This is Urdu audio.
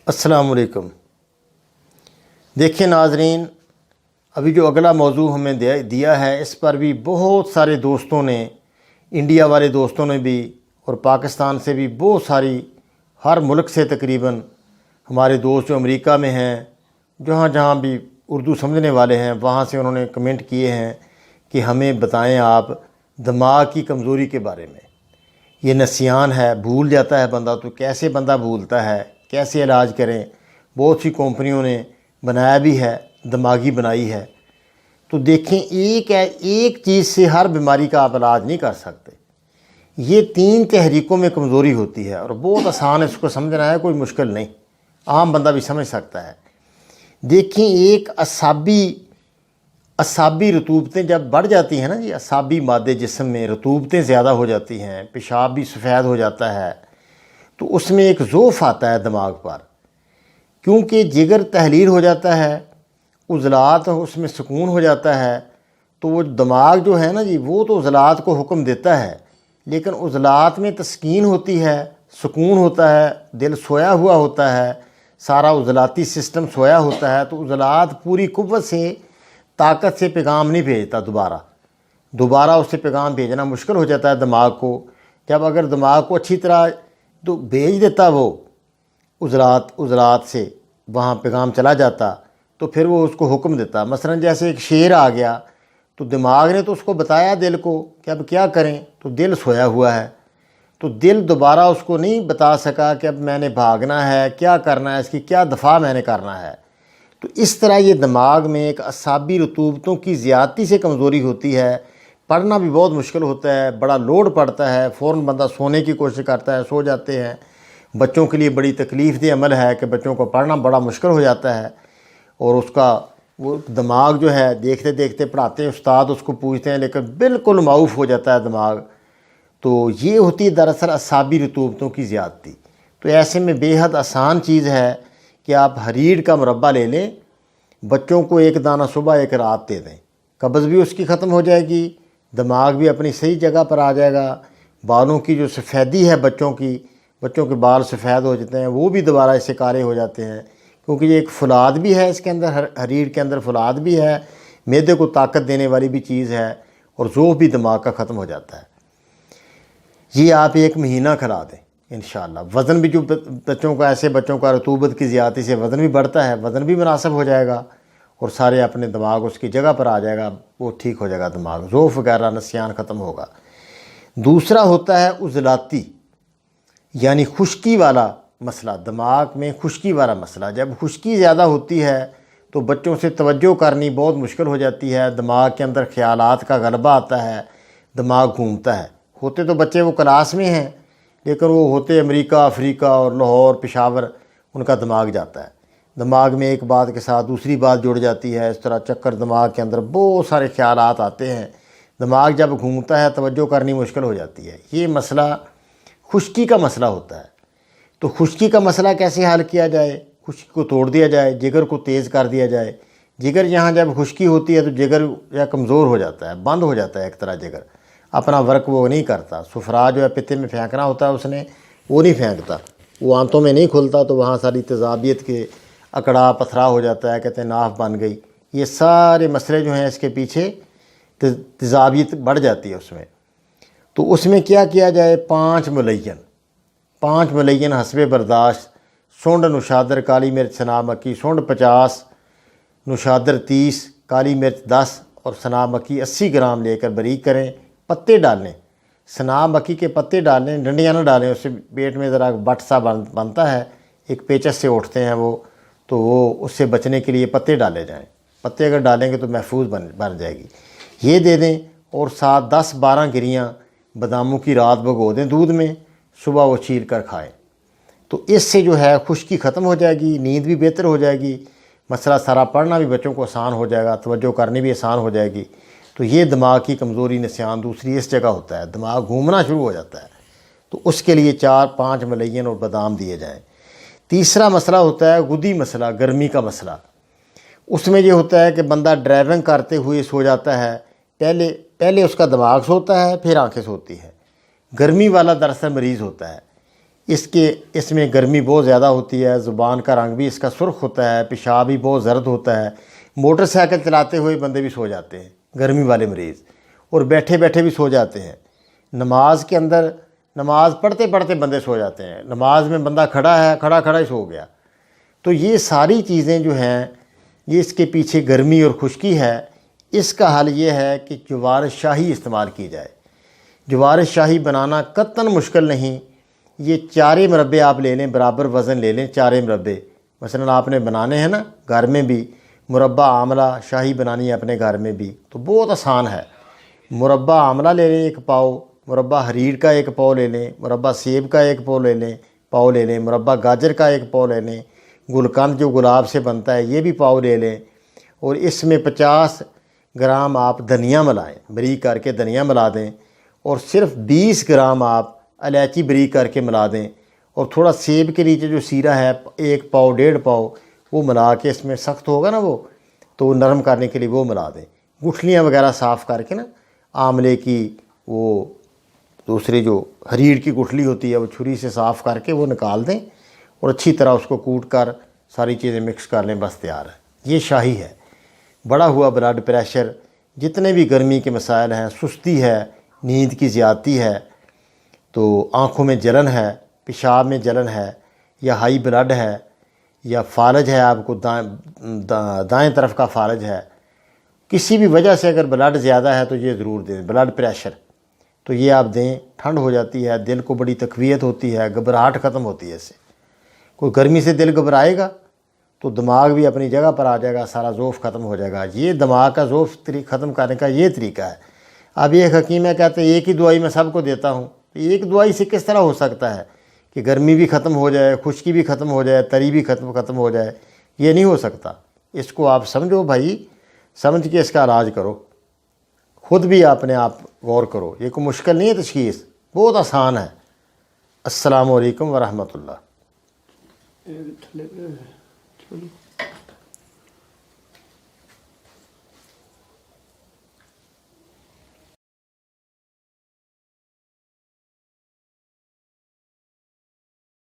السلام علیکم۔ دیکھیں ناظرین، ابھی جو اگلا موضوع ہمیں دیا ہے اس پر بھی بہت سارے دوستوں نے، انڈیا والے دوستوں نے بھی اور پاکستان سے بھی بہت ساری، ہر ملک سے تقریباً ہمارے دوست جو امریکہ میں ہیں، جہاں بھی اردو سمجھنے والے ہیں وہاں سے انہوں نے کمنٹ کیے ہیں کہ ہمیں بتائیں آپ دماغ کی کمزوری کے بارے میں۔ یہ نسیان ہے، بھول جاتا ہے بندہ، تو کیسے بندہ بھولتا ہے، کیسے علاج کریں؟ بہت سی کمپنیوں نے بنایا بھی ہے، دماغی بنائی ہے۔ تو دیکھیں، ایک چیز سے ہر بیماری کا آپ علاج نہیں کر سکتے۔ یہ 3 تحریکوں میں کمزوری ہوتی ہے اور بہت آسان اس کو سمجھنا ہے، کوئی مشکل نہیں، عام بندہ بھی سمجھ سکتا ہے۔ دیکھیں، ایک اعصابی رطوبتیں جب بڑھ جاتی ہیں نا جی، اعصابی مادے جسم میں رطوبتیں زیادہ ہو جاتی ہیں، پیشاب بھی سفید ہو جاتا ہے، تو اس میں ایک ضعف آتا ہے دماغ پر، کیونکہ جگر تحلیل ہو جاتا ہے، عضلات اس میں سکون ہو جاتا ہے، تو وہ دماغ جو ہے نا جی، وہ تو عضلات کو حکم دیتا ہے، لیکن عضلات میں تسکین ہوتی ہے، سکون ہوتا ہے، دل سویا ہوا ہوتا ہے، سارا عضلاتی سسٹم سویا ہوتا ہے، تو عضلات پوری قوت سے، طاقت سے پیغام نہیں بھیجتا، دوبارہ اس سے پیغام بھیجنا مشکل ہو جاتا ہے دماغ کو۔ جب اگر دماغ کو اچھی طرح تو بھیج دیتا وہ عضلات سے، وہاں پیغام چلا جاتا، تو پھر وہ اس کو حکم دیتا۔ مثلا جیسے ایک شیر آ گیا تو دماغ نے تو اس کو بتایا دل کو کہ اب کیا کریں، تو دل سویا ہوا ہے، تو دل دوبارہ اس کو نہیں بتا سکا کہ اب میں نے بھاگنا ہے، کیا کرنا ہے، اس کی کیا دفاع میں نے کرنا ہے۔ تو اس طرح یہ دماغ میں ایک اعصابی رطوبتوں کی زیادتی سے کمزوری ہوتی ہے، پڑھنا بھی بہت مشکل ہوتا ہے، بڑا لوڈ پڑتا ہے، فوراً بندہ سونے کی کوشش کرتا ہے، سو جاتے ہیں۔ بچوں کے لیے بڑی تکلیف دہ عمل ہے کہ بچوں کو پڑھنا بڑا مشکل ہو جاتا ہے، اور اس کا وہ دماغ جو ہے دیکھتے دیکھتے پڑھاتے ہیں، استاد اس کو پوچھتے ہیں لیکن بالکل معاف ہو جاتا ہے دماغ۔ تو یہ ہوتی ہے دراصل اعصابی رطوبتوں کی زیادتی۔ تو ایسے میں بے حد آسان چیز ہے کہ آپ ہریڑ کا مربع لے لیں، بچوں کو 1 دانہ صبح 1 رات دے دیں، قبض بھی اس کی ختم ہو جائے گی، دماغ بھی اپنی صحیح جگہ پر آ جائے گا، بالوں کی جو سفیدی ہے بچوں کے بال سفید ہو جاتے ہیں، وہ بھی دوبارہ اس سے کالے ہو جاتے ہیں، کیونکہ یہ ایک فولاد بھی ہے، اس کے اندر ہریڑ کے اندر فولاد بھی ہے، معدے کو طاقت دینے والی بھی چیز ہے، اور ذوب بھی دماغ کا ختم ہو جاتا ہے۔ یہ آپ 1 مہینہ کھلا دیں انشاءاللہ۔ وزن بھی جو بچوں کا رطوبت کی زیادتی سے وزن بھی بڑھتا ہے، وزن بھی مناسب ہو جائے گا، اور سارے اپنے دماغ اس کی جگہ پر آ جائے گا، وہ ٹھیک ہو جائے گا، دماغ ذوف وغیرہ نسیان ختم ہوگا۔ دوسرا ہوتا ہے عضلاتی، یعنی خشکی والا مسئلہ، دماغ میں خشکی والا مسئلہ۔ جب خشکی زیادہ ہوتی ہے تو بچوں سے توجہ کرنی بہت مشکل ہو جاتی ہے، دماغ کے اندر خیالات کا غلبہ آتا ہے، دماغ گھومتا ہے۔ ہوتے تو بچے وہ کلاس میں ہیں، لیکن وہ ہوتے امریکہ، افریقہ اور لاہور، پشاور، ان کا دماغ جاتا ہے، دماغ میں ایک بات کے ساتھ دوسری بات جڑ جاتی ہے، اس طرح چکر دماغ کے اندر بہت سارے خیالات آتے ہیں، دماغ جب گھومتا ہے توجہ کرنی مشکل ہو جاتی ہے۔ یہ مسئلہ خشکی کا مسئلہ ہوتا ہے۔ تو خشکی کا مسئلہ کیسے حل کیا جائے؟ خشکی کو توڑ دیا جائے، جگر کو تیز کر دیا جائے۔ جگر یہاں جب خشکی ہوتی ہے تو جگر یا کمزور ہو جاتا ہے، بند ہو جاتا ہے، ایک طرح جگر اپنا ورک وہ نہیں کرتا، سفرا جو ہے پتے میں پھینکنا ہوتا ہے اس نے، وہ نہیں پھینکتا، وہ آنتوں میں نہیں کھلتا، تو وہاں ساری تیزابیت کے اکڑا پتھرا ہو جاتا ہے، کہتے ہیں ناف بن گئی۔ یہ سارے مسئلے جو ہیں اس کے پیچھے تیزابیت بڑھ جاتی ہے اس میں۔ تو اس میں کیا کیا جائے؟ 5 ملین حسب برداشت، سونڈ نوشادر، کالی مرچ، سنا مکی، سونڈ 50، نوشادر 30، کالی مرچ 10 اور سنا مکی 80 گرام لے کر باریک کریں۔ پتے ڈالیں، سنا مکی کے پتے ڈالیں، ڈنڈیاں نہ ڈالیں، اس سے پیٹ میں ذرا بٹ سا بنتا ہے، ایک پیچس سے اٹھتے ہیں وہ، تو وہ اس سے بچنے کے لیے پتے ڈالے جائیں۔ پتے اگر ڈالیں گے تو محفوظ بن جائے گی۔ یہ دے دیں، اور ساتھ 10-12 گریاں باداموں کی رات بھگو دیں دودھ میں، صبح وہ چیر کر کھائیں۔ تو اس سے جو ہے خشکی ختم ہو جائے گی، نیند بھی بہتر ہو جائے گی، مسئلہ سارا پڑھنا بھی بچوں کو آسان ہو جائے گا، توجہ کرنی بھی آسان ہو جائے گی۔ تو یہ دماغ کی کمزوری نسیان دوسری اس جگہ ہوتا ہے، دماغ گھومنا شروع ہو جاتا ہے، تو اس کے لیے 4-5 ملین اور بادام دیے جائیں۔ تیسرا مسئلہ ہوتا ہے غدی مسئلہ، گرمی کا مسئلہ۔ اس میں یہ ہوتا ہے کہ بندہ ڈرائیونگ کرتے ہوئے سو جاتا ہے، پہلے اس کا دماغ سوتا ہے، پھر آنکھیں سوتی ہیں۔ گرمی والا دراصل مریض ہوتا ہے۔ اس میں گرمی بہت زیادہ ہوتی ہے، زبان کا رنگ بھی اس کا سرخ ہوتا ہے، پیشاب بھی بہت زرد ہوتا ہے، موٹر سائیکل چلاتے ہوئے بندے بھی سو جاتے ہیں، گرمی والے مریض، اور بیٹھے بیٹھے بھی سو جاتے ہیں، نماز کے اندر نماز پڑھتے پڑھتے بندے سو جاتے ہیں، نماز میں بندہ کھڑا ہے، کھڑا کھڑا ہی سو گیا۔ تو یہ ساری چیزیں جو ہیں، یہ اس کے پیچھے گرمی اور خشکی ہے۔ اس کا حل یہ ہے کہ جوار شاہی استعمال کی جائے۔ جوار شاہی بنانا قطعاً مشکل نہیں۔ یہ 4 مربے آپ لے لیں، برابر وزن لے لیں 4 مربے۔ مثلا آپ نے بنانے ہیں نا گھر میں بھی، مربع آملہ شاہی بنانی ہے اپنے گھر میں بھی، تو بہت آسان ہے۔ مربع آملہ لے لیں 1 پاؤ، مربع حریر کا 1 پاؤ لے لیں، مربع سیب کا 1 پاؤ لے لیں، مربع گاجر کا 1 پاؤ لے لیں، گلقند جو گلاب سے بنتا ہے یہ بھی پاؤ لے لیں، اور اس میں 50 گرام آپ دھنیا ملائیں، بریک کر کے دھنیا ملا دیں، اور صرف 20 گرام آپ الائچی بریک کر کے ملا دیں، اور تھوڑا سیب کے نیچے جو سیرہ ہے 1 پاؤ 1.5 پاؤ وہ ملا کے، اس میں سخت ہوگا نا وہ تو نرم کرنے کے لیے وہ ملا دیں۔ گٹھلیاں وغیرہ صاف کر کے نا، آملے کی وہ دوسری جو حریر کی گٹھلی ہوتی ہے وہ چھری سے صاف کر کے وہ نکال دیں، اور اچھی طرح اس کو کوٹ کر ساری چیزیں مکس کر لیں، بس تیار ہے۔ یہ شاہی ہے۔ بڑا ہوا بلڈ پریشر، جتنے بھی گرمی کے مسائل ہیں، سستی ہے، نیند کی زیادتی ہے، تو آنکھوں میں جلن ہے، پیشاب میں جلن ہے، یا ہائی بلڈ ہے، یا فالج ہے، آپ کو دائیں طرف کا فالج ہے، کسی بھی وجہ سے اگر بلڈ زیادہ ہے تو یہ ضرور دیں۔ بلڈ پریشر تو یہ آپ دیں، ٹھنڈ ہو جاتی ہے، دل کو بڑی تقویت ہوتی ہے، گھبراہٹ ختم ہوتی ہے اس سے۔ کوئی گرمی سے دل گھبرائے گا تو دماغ بھی اپنی جگہ پر آ جائے گا، سارا ذوف ختم ہو جائے گا۔ یہ دماغ کا ذوف ختم کرنے کا یہ طریقہ ہے۔ اب ایک حکیم ہے کہتے ہیں ایک ہی دوائی میں سب کو دیتا ہوں، ایک دوائی سے کس طرح ہو سکتا ہے کہ گرمی بھی ختم ہو جائے، خشکی بھی ختم ہو جائے، تری بھی ختم ہو جائے؟ یہ نہیں ہو سکتا۔ اس کو آپ سمجھو بھائی، سمجھ کے اس کا علاج کرو، خود بھی اپنے آپ غور کرو۔ یہ کوئی مشکل نہیں ہے تشخیص، بہت آسان ہے۔ السلام علیکم ورحمۃ اللہ۔